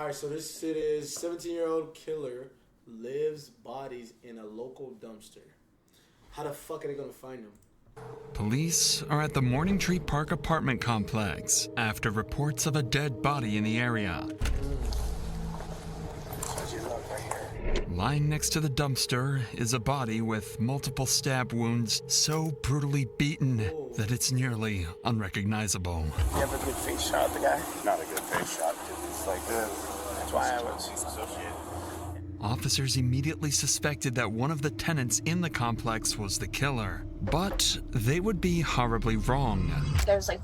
Alright, so this shit is 17-year-old killer lives bodies in a local dumpster. How the fuck are they gonna find him? Police are at the Morning Tree Park apartment complex after reports of a dead body in the area. Lying next to the dumpster is a body with multiple stab wounds so brutally beaten that it's nearly unrecognizable. You have a good face shot of the guy? Not a good face shot, because it's like this. That's why I was associated. Officers immediately suspected that one of the tenants in the complex was the killer, but they would be horribly wrong. There was like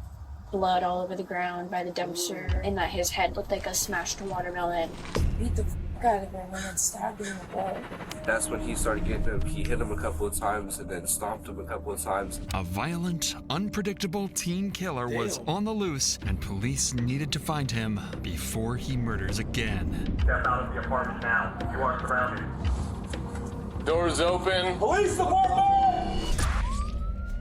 blood all over the ground by the dumpster, and that his head looked like a smashed watermelon. Beat the f*** out of him and then stabbed him in the leg. That's when he started getting him. He hit him a couple of times and then stomped him a couple of times. A violent, unpredictable teen killer was on the loose, and police needed to find him before he murders again. Step out of the apartment now. You are surrounded. Doors open. Police department!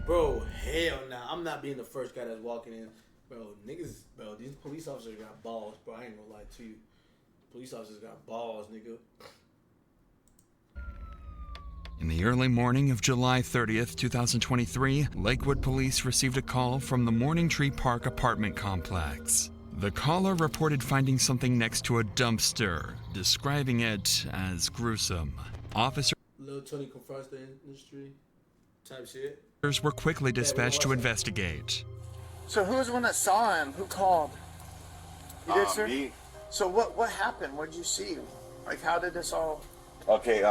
Bro, hell nah. I'm not being the first guy that's walking in. Bro, niggas, bro, these police officers got balls, bro. I ain't gonna lie to you. Police officers got balls, nigga. In the early morning of July 30th, 2023, Lakewood police received a call from the Morning Tree Park apartment complex. The caller reported finding something next to a dumpster, describing it as gruesome. Officers Lil Tony confronts the industry type shit. were quickly dispatched to investigate. So who was the one that saw him? Who called? You did, sir? Me. So what happened? What did you see? Like, how did this all... Okay,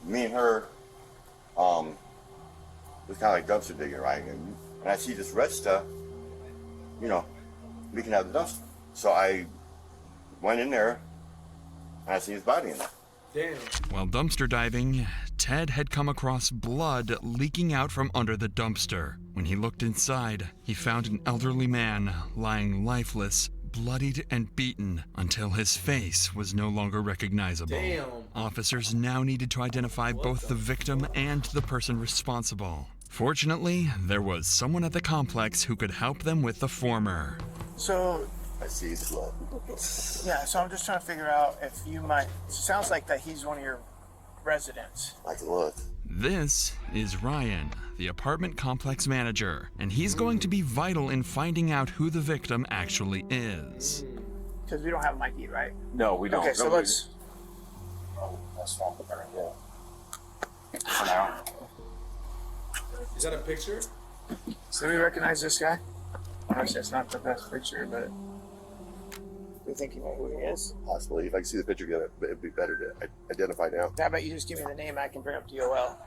me and her, it was kind of like dumpster digging, right? And I see this red stuff, you know, we can have the dumpster. So I went in there, and I see his body in there. Damn. While dumpster diving, Ted had come across blood leaking out from under the dumpster. When he looked inside, he found an elderly man lying lifeless, bloodied and beaten until his face was no longer recognizable. Damn. Officers now needed to identify both the victim and the person responsible. Fortunately, there was someone at the complex who could help them with the former. So... I see his blood. Yeah, so I'm just trying to figure out if you might... Sounds like that he's one of your residents. I can look. This is Ryan, the apartment complex manager, and he's going to be vital in finding out who the victim actually is. Because we don't have an ID, right? No, we don't. Okay, so let's... Oh, that's fine. Yeah. For now. Is that a picture? So we recognize this guy? Obviously, it's not the best picture, but... Do you think you know who he is? Possibly. If I can see the picture again, it'd be better to identify now. How about you just give me the name, I can bring up DOL.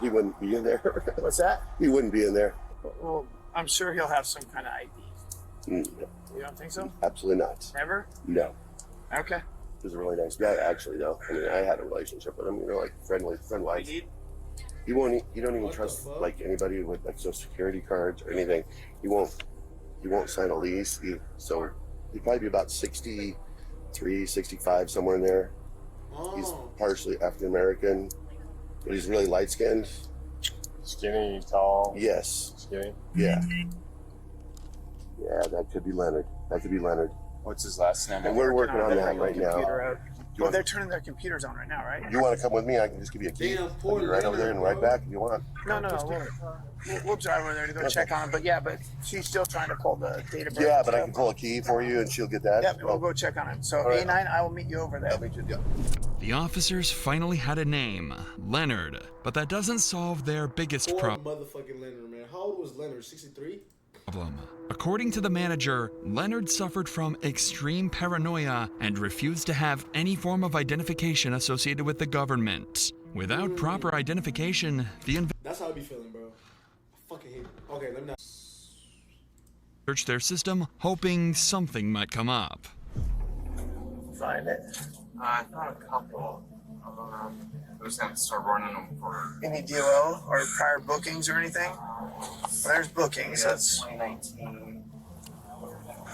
He wouldn't be in there. What's that? He wouldn't be in there. Well, I'm sure he'll have some kind of ID. No, You don't think so? absolutely not. Never? No. Okay. He was a really nice guy, actually, though. I mean, I had a relationship with him. We were like friend-wise. You don't even trust like anybody with like social security cards or anything. He won't sign a lease. So he'd probably be about 63, 65, somewhere in there. He's partially African American, but he's really light skinned. Skinny, tall. Yes. Skinny. Yeah. Yeah, that could be Leonard. What's his last name? And we're working on that right now. Well, they're turning their computers on right now, right? You want to come with me? I can just give you a key. I'll be right over there and right back if you want. No. We'll drive over there to go check on him. But she's still trying to pull the data. Yeah, but I can pull a key for you and she'll get that. Yep, we'll go check on him. So right. A9, I will meet you over there. I'll meet you. Yeah. The officers finally had a name, Leonard, but that doesn't solve their biggest Poor motherfucking Leonard, man. How old was Leonard? 63? problem. According to the manager, Leonard suffered from extreme paranoia and refused to have any form of identification associated with the government. Without proper identification, That's how I be feeling, bro. I fucking hate it. Okay, let me not searched their system, hoping something might come up. Find it. I thought a couple. We just have to start running them for Any DOL or prior bookings or anything? There's bookings. That's 2019.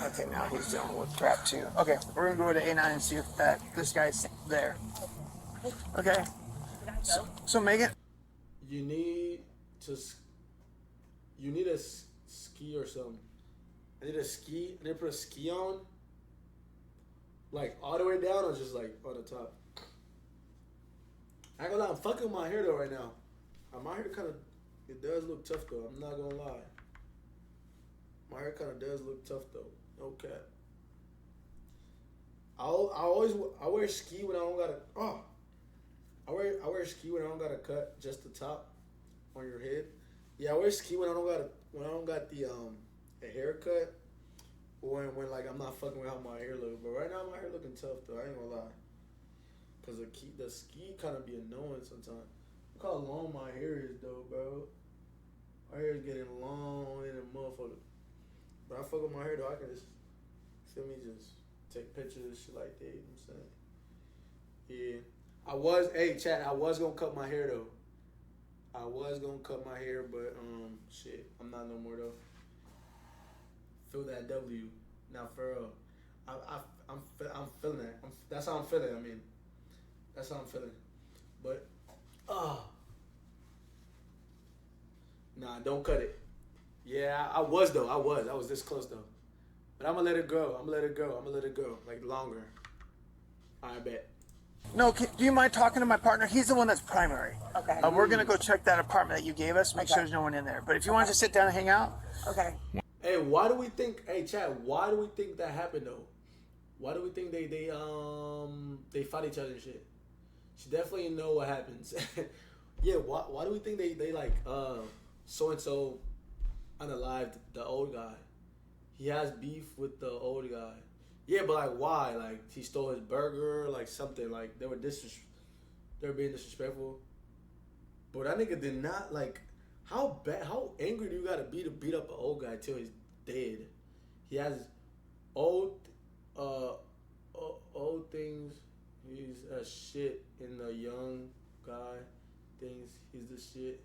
okay. Now he's dealing with crap too. Okay, we're gonna go to A9 and see if this guy's there. Okay. So Megan, You need a ski or something. I need to put a ski on. Like all the way down or just like on the top? I ain't gonna lie, I'm fucking with my hair though right now. My hair kind of, it does look tough though. I'm not gonna lie. My hair kind of does look tough though. No cap. I wear ski when I don't gotta. I wear ski when I don't gotta cut just the top on your head. Yeah, I wear ski when I don't got the a haircut. Or when like I'm not fucking with how my hair looks. But right now my hair looking tough though. I ain't gonna lie. Cause the ski kind of be annoying sometimes. Look how long my hair is though, bro. My hair is getting long in a motherfucker. But I fuck with my hair though. I can just feel me just take pictures, shit like that. You know what I'm saying? Yeah. Hey chat, I was gonna cut my hair though. I was gonna cut my hair, but shit, I'm not no more though. Feel that W. Now for real, I'm feeling that. That's how I'm feeling. I mean, that's how I'm feeling. But nah, don't cut it. Yeah, I was though. I was this close though. But I'm gonna let it go. I'm gonna let it go. Like longer. I bet. No, do you mind talking to my partner? He's the one that's primary. Okay. We're gonna go check that apartment that you gave us. Make sure there's no one in there. But if you want to just sit down and hang out. Okay. Hey, why do we think? Hey, Chad, why do we think that happened though? Why do we think they fight each other and shit? She definitely know what happens. Yeah, why do we think they like so and so unalived the old guy? He has beef with the old guy. Yeah, but like why? Like he stole his burger, like something. Like they were being disrespectful. But that nigga did not like. How angry do you gotta be to beat up an old guy till he's dead? He has old things. He's a shit, and the young guy thinks he's the shit.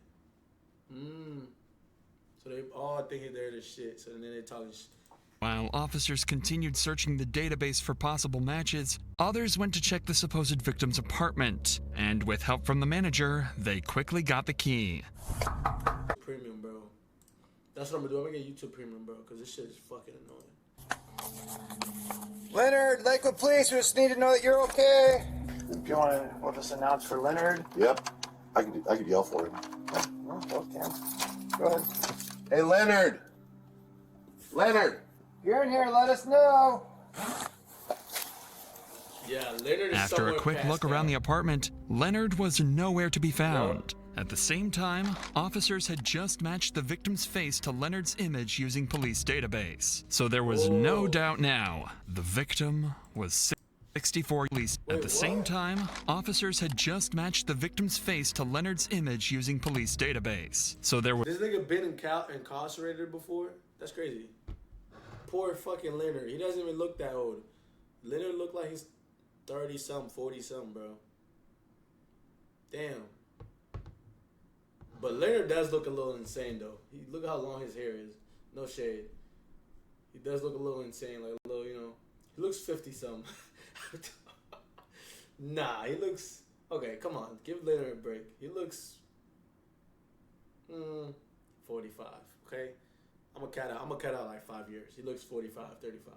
So they all think they're the shit. So then they talking shit. While officers continued searching the database for possible matches, others went to check the supposed victim's apartment. And with help from the manager, they quickly got the key. Premium, bro. That's what I'm gonna do. I'm gonna get YouTube Premium, bro, because this shit is fucking annoying. Leonard, Lakewood Police, we just need to know that you're okay. If you want to, we'll just announce for Leonard. Yep. I could yell for him. Oh, both can. Go ahead. Hey, Leonard. Leonard. If you're in here, let us know. Yeah, Leonard is After a quick look around the apartment, Leonard was nowhere to be found. At the same time, officers had just matched the victim's face to Leonard's image using police database. So there was no doubt now, the victim was 64. At the same time, officers had just matched the victim's face to Leonard's image using police database. So there was... This nigga been incarcerated before? That's crazy. Poor fucking Leonard. He doesn't even look that old. Leonard look like he's 30-something, 40-something, bro. Damn. But Leonard does look a little insane, though. Look how long his hair is. No shade. He does look a little insane, like a little, you know. He looks 50-something. Nah, he looks... Okay, come on. Give Leonard a break. He looks... 45, okay? I'm gonna cut out like 5 years. He looks 45, 35.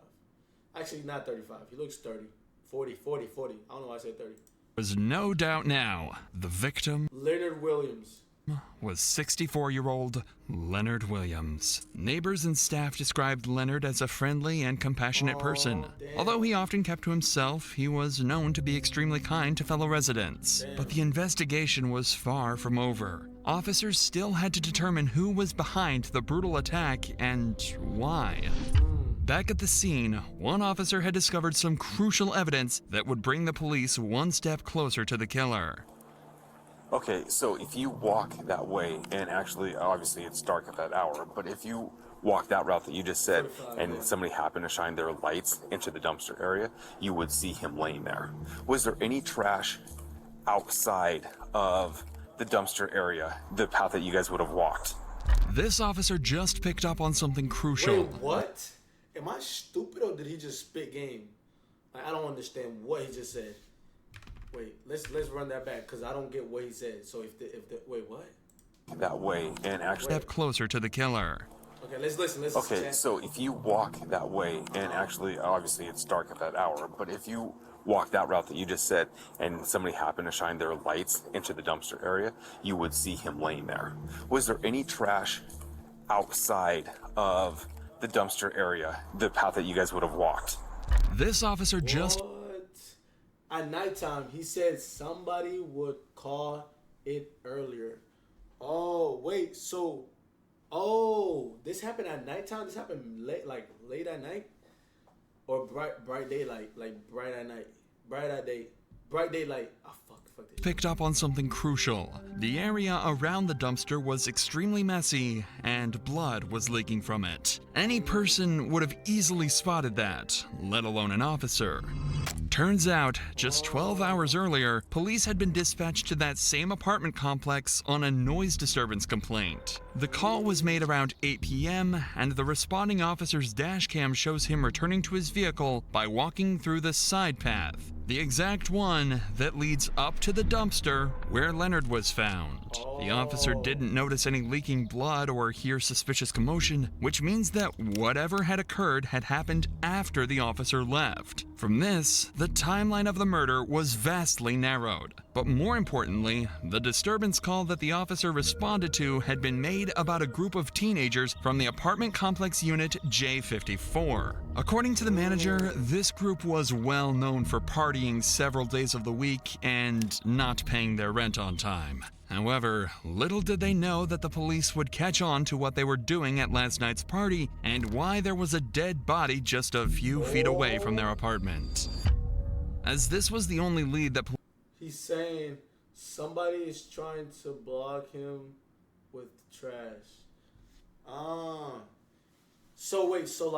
Actually, not 35. He looks 30. 40. I don't know why I said 30. There's no doubt now, the victim... Leonard Williams. ...was 64-year-old Leonard Williams. Neighbors and staff described Leonard as a friendly and compassionate person. Damn. Although he often kept to himself, he was known to be extremely kind to fellow residents. Damn. But the investigation was far from over. Officers still had to determine who was behind the brutal attack and why. Back at the scene, one officer had discovered some crucial evidence that would bring the police one step closer to the killer. Okay, so if you walk that way, and actually, obviously it's dark at that hour, but if you walk that route that you just said, and somebody happened to shine their lights into the dumpster area, you would see him laying there. Was there any trash outside of the dumpster area, the path that you guys would have walked? This officer just picked up on something crucial. Wait, what? Am I stupid or did he just spit game? Like, I don't understand what he just said. Wait, let's run that back because I don't get what he said. So if the wait, what? That way, and actually Step closer to the killer. Okay, let's listen. Okay, chat. so if you walk that way, and actually, obviously, it's dark at that hour, but if you walk that route that you just said, and somebody happened to shine their lights into the dumpster area, you would see him laying there. Was there any trash outside of the dumpster area, the path that you guys would have walked? This officer just What? At nighttime, he said somebody would call it earlier. Oh, wait, so... Oh, this happened at nighttime? This happened late at night? Or bright daylight? Like bright at night? Bright daylight. Oh, fuck this. picked up on something crucial. The area around the dumpster was extremely messy, and blood was leaking from it. Any person would have easily spotted that, let alone an officer. Turns out, just 12 hours earlier, police had been dispatched to that same apartment complex on a noise disturbance complaint. The call was made around 8 p.m., and the responding officer's dash cam shows him returning to his vehicle by walking through the side path, the exact one that leads up to the dumpster where Leonard was found. The officer didn't notice any leaking blood or hear suspicious commotion, which means that whatever had occurred had happened after the officer left. From this, the timeline of the murder was vastly narrowed. But more importantly, the disturbance call that the officer responded to had been made about a group of teenagers from the apartment complex unit J54. According to the manager, this group was well known for partying several days of the week and not paying their rent on time. However, little did they know that the police would catch on to what they were doing at last night's party and why there was a dead body just a few feet away from their apartment. As this was the only lead that He's saying somebody is trying to block him with trash. So wait, so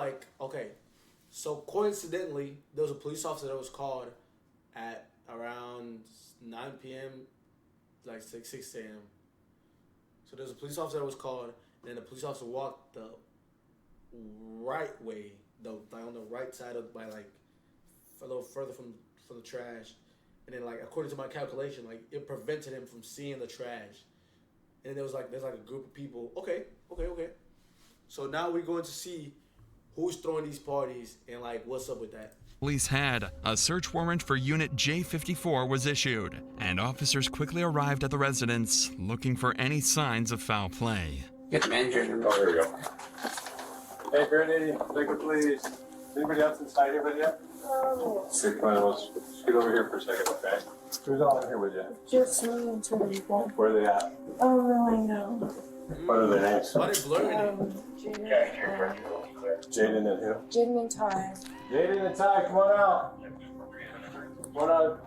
coincidentally, there was a police officer that was called at around 9 p.m., like 6 a.m. So there's a police officer that was called, and then the police officer walked the right way, like on the right side of, by like a little further from the trash. And then, like, according to my calculation, like, it prevented him from seeing the trash. And there's like a group of people. Okay. So now we're going to see who's throwing these parties and, like, what's up with that. police had, a search warrant for Unit J54 was issued, and officers quickly arrived at the residence looking for any signs of foul play. Get the manager. Oh, there we go. Hey, Granny, take it, please. Anybody else inside here with you? Hey, come on, let's scoot over here for a second, okay? Who's all in here with you? Just me and two people. Where are they at? I don't really know. What are their names? Why they blurring it? Jaden and who? Jaden and Ty. Jaden and Ty, come on out. Come on out.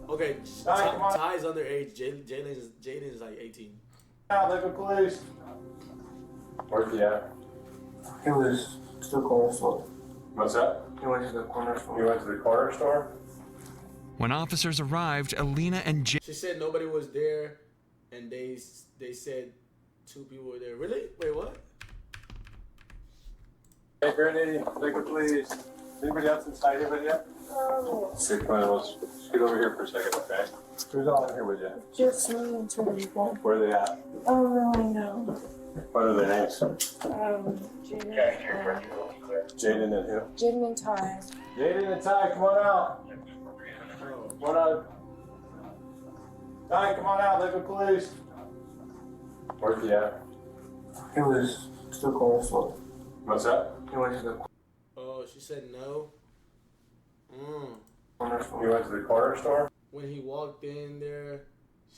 Okay, Ty, come on. Ty's underage. Jaden is like 18. Out, Liquid Police. Where's he at? He was to the corner store. What's that? He went to the corner store. You went to the corner store? When officers arrived, Alina and She said nobody was there, and they said 2 people were there. Really? Wait, what? Hey, Granny, Liquid Police. Anybody else inside here with you? Hey, come on, let's scoot over here for a second, okay? Who's all in here with you? Just me and two people. Where are they at? I don't really know. What are their names? Jaden. Jaden and who? Jaden and Ty. Jaden and Ty, come on out. Come on out. Ty, come on out, Liquid Police. Where's he at? He was to the corner store. What's that? He went to the Oh, she said no. corner You store. went to the corner store? When he walked in there,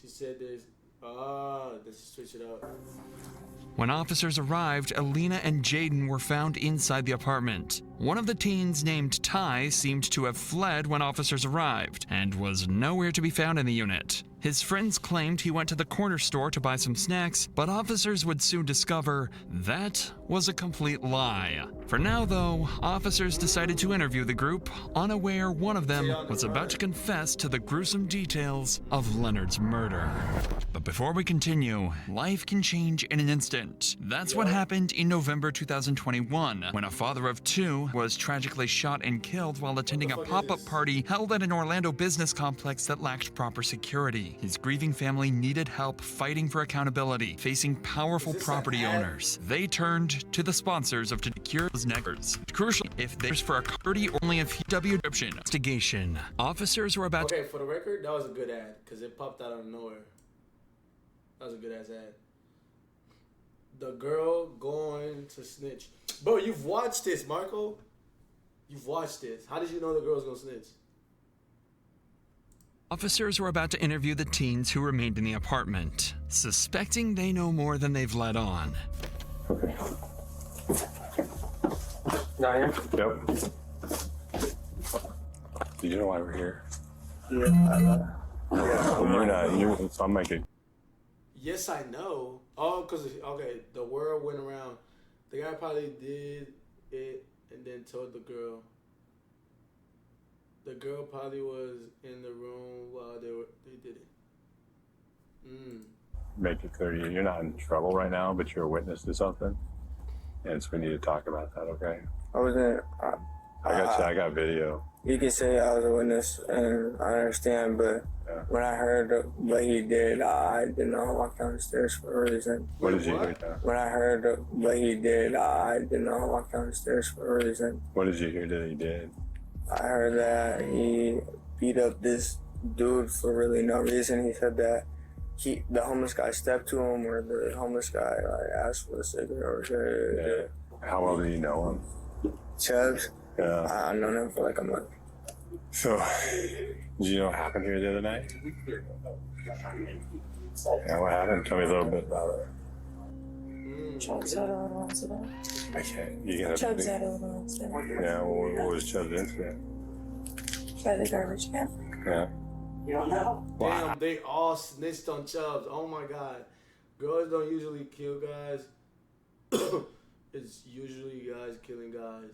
she said this. Let's switch it up. When officers arrived, Alina and Jaden were found inside the apartment. One of the teens, named Ty, seemed to have fled when officers arrived and was nowhere to be found in the unit. His friends claimed he went to the corner store to buy some snacks, but officers would soon discover that was a complete lie. For now, though, officers decided to interview the group, unaware one of them was about to confess to the gruesome details of Leonard's murder. But before we continue, life can change in an instant. That's what happened in November 2021, when a father of 2 was tragically shot and killed while attending a pop-up party held at an Orlando business complex that lacked proper security. His grieving family needed help fighting for accountability, facing powerful property owners. They turned to the sponsors of To Cure Those Neckers. Crucial, if there's for a party only a VW description. Investigation. Officers were about Okay, for the record, that was a good ad, because it popped out of nowhere. That was a good ass ad. The girl going to snitch. Bro, you've watched this, Marco. You've watched this. How did you know the girl's gonna snitch? Officers were about to interview the teens who remained in the apartment, suspecting they know more than they've let on. Okay. Not here? Yep. Do you know why we're here? Yeah. Well, you're not. So I'm like a. Yes, I know. Oh, because, okay, the word went around. The guy probably did it and then told the girl. The girl probably was in the room while they did it. Make it clear you're not in trouble right now, but you're a witness to something. And so we need to talk about that, okay? I wasn't. I got video. You can say I was a witness, and I understand, but when I heard what he did, I did not walk down the stairs for a reason. What did you hear? When I heard what he did, I did not walk down the stairs for a reason. What did you hear that he did? I heard that he beat up this dude for really no reason. He said that the homeless guy stepped to him, or the homeless guy asked for a cigarette or How well do you know him? Chubbs. Yeah. I've known him for like a month. So, did you know what happened here the other night? Yeah, what happened? Tell me a little bit about it. Chubbs had a little incident. I can't. You gotta. Chubbs had a little incident. Yeah, what was Chubb's incident? By the garbage can. Yeah. You don't know? Damn, they all snitched on Chubbs. Oh my god. Girls don't usually kill guys. It's usually guys killing guys.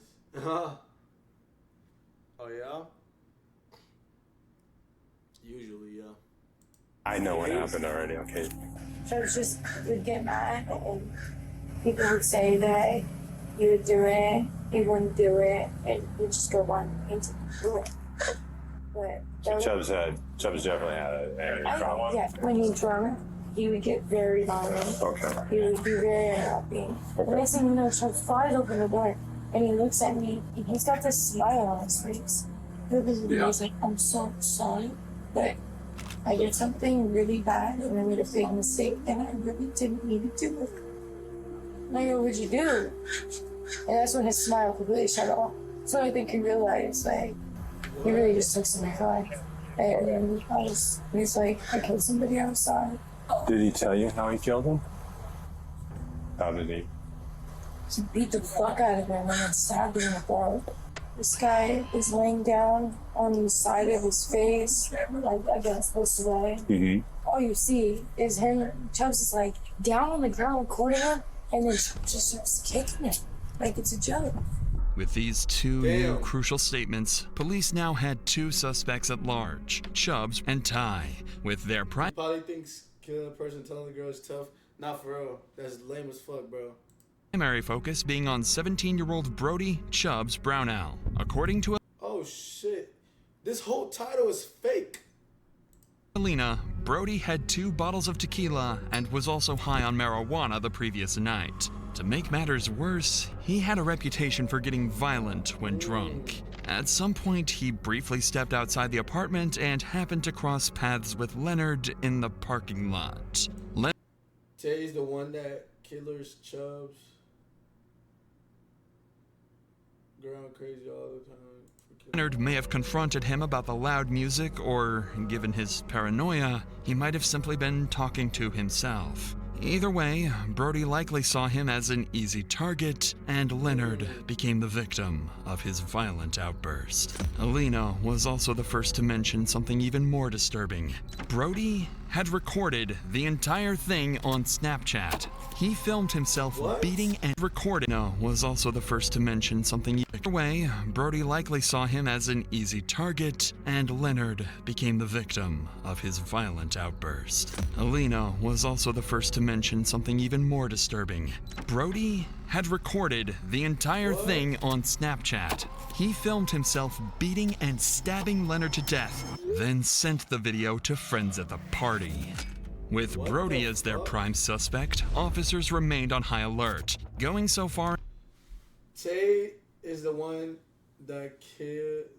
Oh yeah? Usually, yeah. I know what happened already, okay? Chubbs just would get mad, and people would say that he would do it, he wouldn't do it, and he'd just go on and do it. But So Chubbs definitely had a problem. yeah, when he's drunk, he would get very violent. Okay. He would be very unhappy. The next thing you know, Chubbs flies open the door, and he looks at me, and he's got this smile on his face. He's like, I'm so sorry, but I did something really bad, and I made a big mistake, and I really didn't mean to do it. And I go, what'd you do? And that's when his smile completely shut off. So I think he realized, like, he really just took some advice. And he's like, I killed somebody outside. Did he tell you how he killed him? How did he? He beat the fuck out of him and then stabbed him in the throat. This guy is laying down on the side of his face, like against this way. Mm-hmm. All you see is him, Chubbs is like down on the ground recording him, and then Chubbs just starts kicking him like it's a joke. With these two new crucial statements, police now had two suspects at large, Chubbs and Ty, with their Probably thinks killing a person telling the girl is tough. Not for real. That's lame as fuck, bro. primary focus being on 17-year-old Brody Chubbs Brownell. According to Oh shit. This whole title is fake. Alina, Brody had 2 bottles of tequila and was also high on marijuana the previous night. To make matters worse, he had a reputation for getting violent when drunk. At some point, he briefly stepped outside the apartment and happened to cross paths with Leonard in the parking lot. Tay's the one that killers Chubbs. Ground crazy all the time. Leonard may have confronted him about the loud music, or, given his paranoia, he might have simply been talking to himself. Either way, Brody likely saw him as an easy target, and Leonard became the victim of his violent outburst. Alina was also the first to mention something even more disturbing. Brody had recorded the entire thing on Snapchat. He filmed himself beating and recording. No, was also the first to mention something. Either way, Brody likely saw him as an easy target, and Leonard became the victim of his violent outburst. Alina was also the first to mention something even more disturbing. Brody had recorded the entire thing on Snapchat. He filmed himself beating and stabbing Leonard to death, then sent the video to friends at the party. With Brody as their prime suspect, officers remained on high alert, going so far. Tay is the one that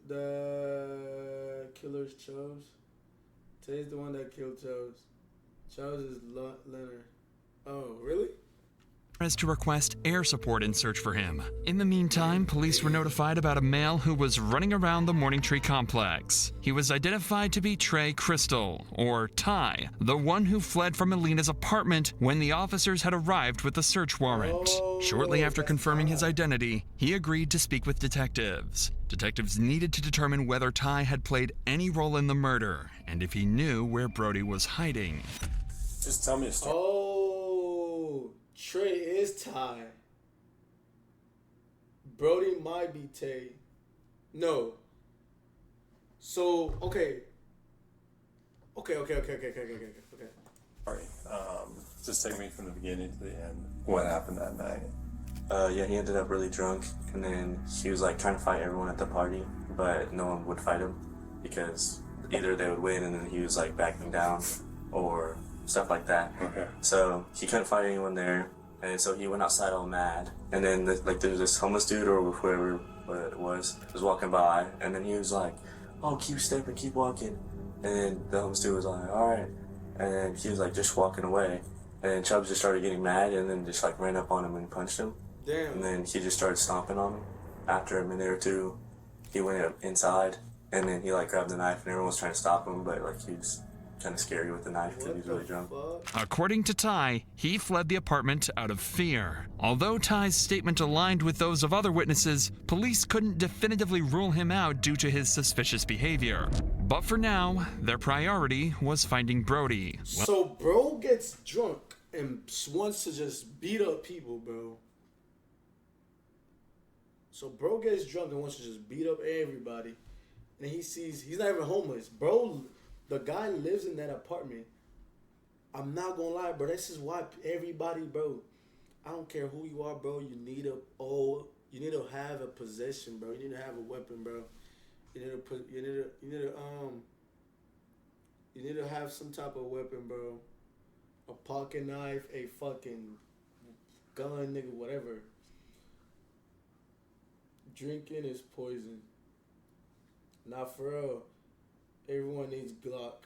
the killers chose. Tay's the one that killed Chose. Chose is Leonard. Oh, really? As to request air support and search for him. In the meantime, police were notified about a male who was running around the Morning Tree complex. He was identified to be Trey Crystal, or Ty, the one who fled from Alina's apartment when the officers had arrived with the search warrant. Shortly after confirming his identity, he agreed to speak with detectives. Detectives needed to determine whether Ty had played any role in the murder, and if he knew where Brody was hiding. Just tell me a story. Oh, Trey is Ty. Brody might be Tay. No. So, okay. Okay. Sorry. Just take me from the beginning to the end. What happened that night? Yeah, he ended up really drunk, and then he was like trying to fight everyone at the party, but no one would fight him because either they would win and then he was like backing down or stuff like that. Okay. So he couldn't fight anyone there, and so he went outside all mad. And then there was this homeless dude or whoever it was walking by, and then he was like, "Oh, keep stepping, keep walking." And then the homeless dude was like, "All right," and then he was like just walking away. And then Chubbs just started getting mad and then just like ran up on him and punched him. Damn. And then he just started stomping on him. After a minute or two, he went inside and then he like grabbed the knife and everyone was trying to stop him, but like he was kind of scary with the knife because he was really drunk. According to Ty, he fled the apartment out of fear. Although Ty's statement aligned with those of other witnesses, police couldn't definitively rule him out due to his suspicious behavior. But for now, their priority was finding Brody. So bro gets drunk and wants to just beat up people, bro. So bro gets drunk and wants to just beat up everybody. And he sees, he's not even homeless. Bro, the guy lives in that apartment. I'm not gonna lie, bro. This is why everybody, bro, I don't care who you are, bro. You need to have a possession, bro. You need to have a weapon, bro. You need to have some type of weapon, bro. A pocket knife, a fucking gun, nigga, whatever. Drinking is poison. Not for real. Everyone needs Glock.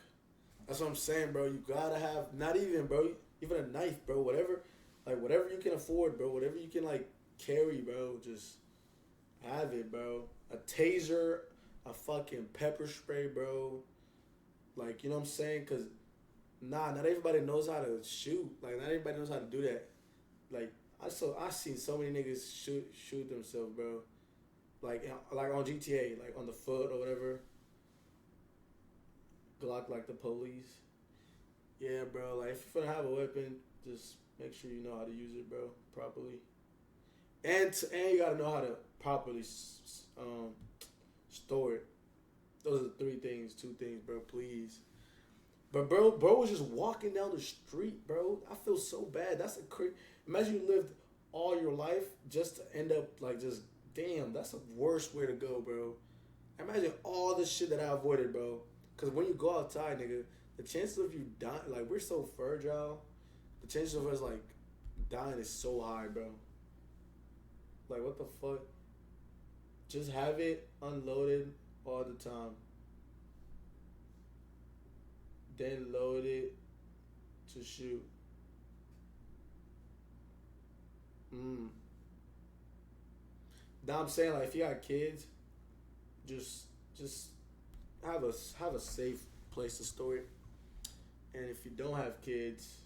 That's what I'm saying, bro. You gotta have, not even, bro, even a knife, bro. Whatever you can afford, bro. Whatever you can, like, carry, bro. Just have it, bro. A taser, a fucking pepper spray, bro. Like, you know what I'm saying? Because, not everybody knows how to shoot. Like, not everybody knows how to do that. Like, I seen so many niggas shoot themselves, bro. Like on GTA, like on the foot or whatever. Glock like the police. Yeah, bro. Like, if you're gonna have a weapon, just make sure you know how to use it, bro, properly. And you gotta know how to properly store it. Those are two things, bro. Please. But bro was just walking down the street, bro. I feel so bad. That's a crazy. Imagine you lived all your life just to end up like just. Damn, that's the worst way to go, bro. Imagine all the shit that I avoided, bro. Because when you go outside, nigga, the chances of you dying, like, we're so fragile. The chances of us, like, dying is so high, bro. Like, what the fuck? Just have it unloaded all the time. Then load it to shoot. Now I'm saying, like, if you got kids, just have a safe place to store it. And if you don't have kids,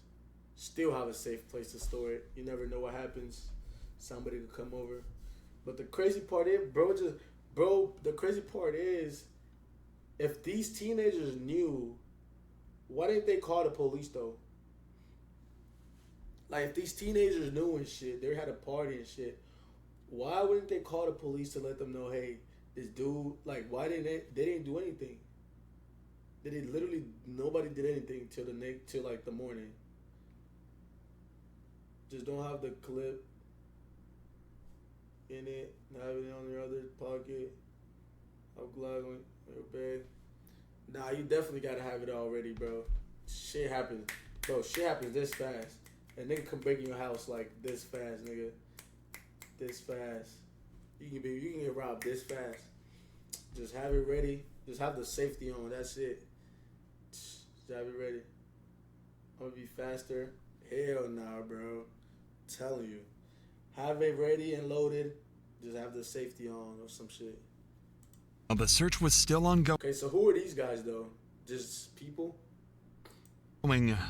still have a safe place to store it. You never know what happens. Somebody could come over. But the crazy part is, the crazy part is, if these teenagers knew, why didn't they call the police though? Like, if these teenagers knew and shit, they had a party and shit, why wouldn't they call the police to let them know, hey, this dude, like, why didn't they didn't do anything? They did literally, nobody did anything till like the morning. Just don't have the clip in it, not have it on your other pocket. I'm glad when you're bag. Nah, you definitely gotta have it already, bro. Shit happens. Bro, shit happens this fast. A nigga can break in your house like this fast, nigga. This fast. You can get robbed this fast. Just have it ready. Just have the safety on. That's it. Just have it ready. I'm gonna be faster. Hell nah, bro. I'm telling you. Have it ready and loaded. Just have the safety on or some shit. The search was still ongoing. Okay, so who are these guys though? Just people?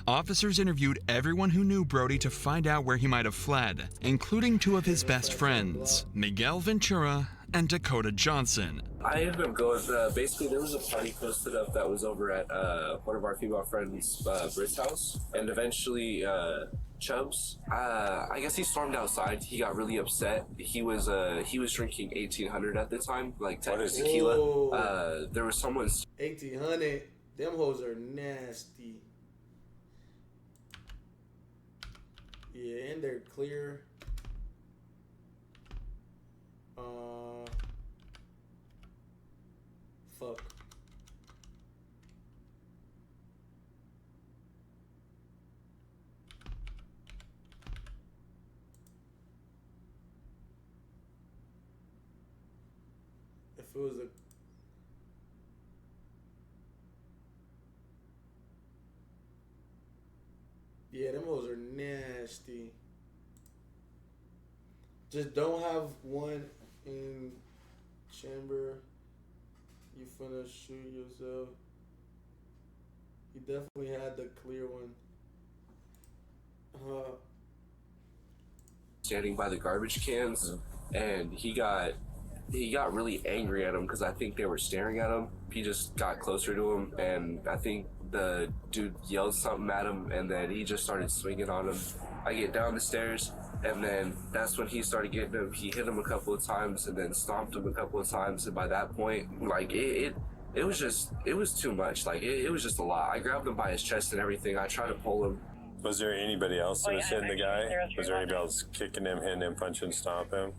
Officers interviewed everyone who knew Brody to find out where he might have fled, including two of his best friends, Miguel Ventura and Dakota Johnson. I ended up going, basically there was a party posted up that was over at one of our female friends' Britt's house, and eventually Chubbs, I guess he stormed outside. He got really upset. He was drinking 1800 at the time, like tequila. There was someone 1800. Them hoes are nasty. Yeah, and they're clear. Fuck. If it was a yeah, them hoes are nasty. Just don't have one in chamber. You finna shoot yourself. He definitely had the clear one. standing by the garbage cans, and he got really angry at him because I think they were staring at him. He just got closer to him, and I think the dude yelled something at him, and then he just started swinging on him. I get down the stairs, and then that's when he started getting him. He hit him a couple of times and then stomped him a couple of times, and by that point, like, it was too much. Like, it was just a lot. I grabbed him by his chest and everything. I tried to pull him. Was there anybody else that was hitting the guy? Was there anybody else kicking him, hitting him, punching, stomping him?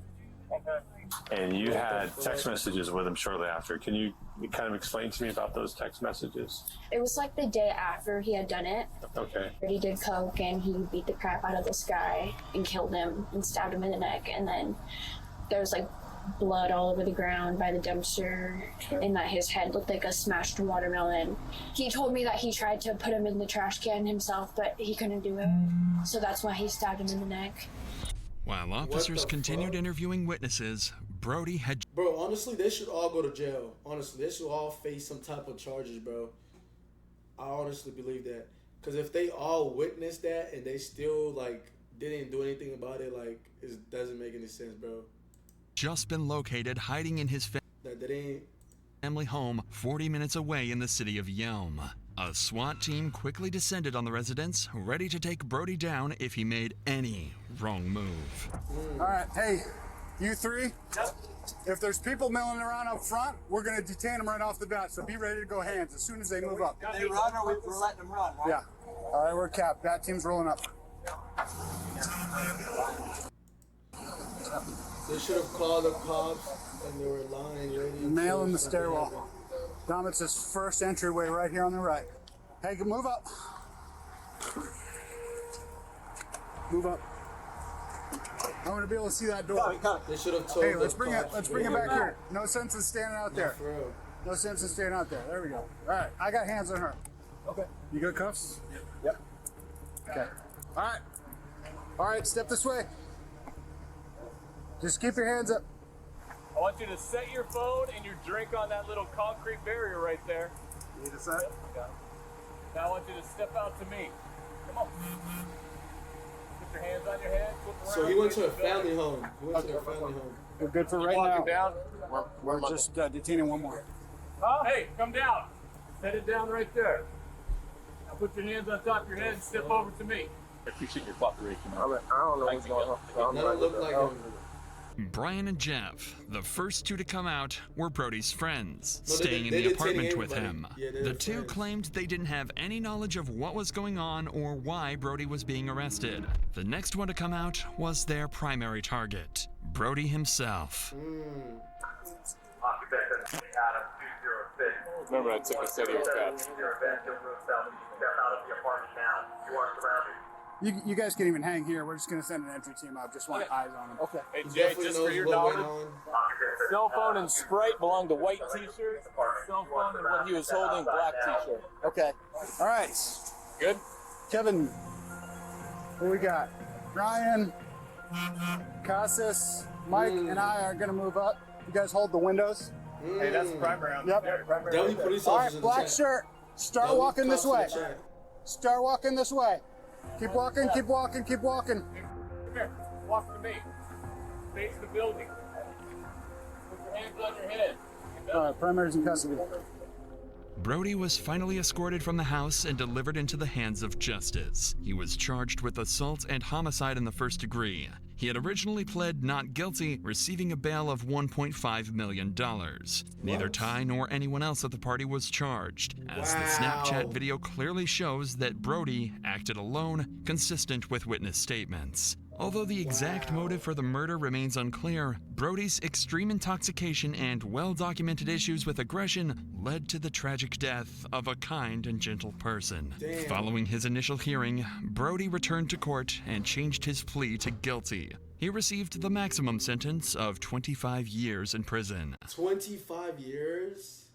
And you had text messages with him shortly after. Can you kind of explain to me about those text messages? It was like the day after he had done it. Okay. He did coke and he beat the crap out of this guy and killed him and stabbed him in the neck. And then there was like blood all over the ground by the dumpster, and that his head looked like a smashed watermelon. He told me that he tried to put him in the trash can himself, but he couldn't do it. So that's why he stabbed him in the neck. While officers continued interviewing witnesses, Brody had... Bro, honestly, they should all go to jail. Honestly, they should all face some type of charges, bro. I honestly believe that. Because if they all witnessed that and they still, like, didn't do anything about it, like, it doesn't make any sense, bro. Just been located hiding in his family home 40 minutes away in the city of Yelm. A SWAT team quickly descended on the residence, ready to take Brody down if he made any wrong move. All right, hey, you three, if there's people milling around up front, we're going to detain them right off the bat, so be ready to go hands as soon as they move up. If they run, or we're letting them run, right? Yeah. All right, we're capped. That team's rolling up. They should have called the cops and they were lying. Nail in the stairwell. Dom, it's this first entryway right here on the right. Hey, move up. Move up. I want to be able to see that door. They should have told. Hey, let's bring it back here. No sense in standing out there. No sense in standing out there. There we go. All right, I got hands on her. Okay. You got cuffs? Yep. Okay. All right. All right, step this way. Just keep your hands up. I want you to set your phone and your drink on that little concrete barrier right there. You need a set? Yep. Now I want you to step out to me. Come on. Put your hands on your head. So he went to a family home. We're good for right now. Down? We're just detaining one more. Hey, come down. Set it down right there. Now put your hands on top of your head and step over to me. I appreciate your cooperation. I don't know what's going on. Doesn't look like him. Brian and Jeff, the first two to come out, were Brody's friends, No, staying they in the didn't tell apartment with anybody. him. Yeah, they're The two friends. claimed they didn't have any knowledge of what was going on or why Brody was being arrested. The next one to come out was their primary target, Brody himself. Remember, I took a study of that. You guys can even hang here. We're just gonna send an entry team up. Just want eyes on them. Okay. Hey, Jay, just for your knowledge, cell phone and Sprite belong to white t-shirt. Cell phone and what he was holding, black t-shirt. Okay. All right. Good? Kevin, who we got? Ryan, Casas, Mike, and I are gonna move up. You guys hold the windows. Hey, that's the primary on Yep. Definitely police All officers right, in black the chat. shirt. Start Definitely walking this cops in way. the chat. Start walking this way. Keep walking, keep walking, keep walking. Come here. Walk to me. Face the building. Put your hands on your head. All right, primary's in custody. Brody was finally escorted from the house and delivered into the hands of justice. He was charged with assault and homicide in the first degree. He had originally pled not guilty, receiving a bail of $1.5 million. Neither Ty nor anyone else at the party was charged, as the Snapchat video clearly shows that Brody acted alone, consistent with witness statements. Although the exact motive for the murder remains unclear, Brody's extreme intoxication and well-documented issues with aggression led to the tragic death of a kind and gentle person. Damn. Following his initial hearing, Brody returned to court and changed his plea to guilty. He received the maximum sentence of 25 years in prison. 25 years?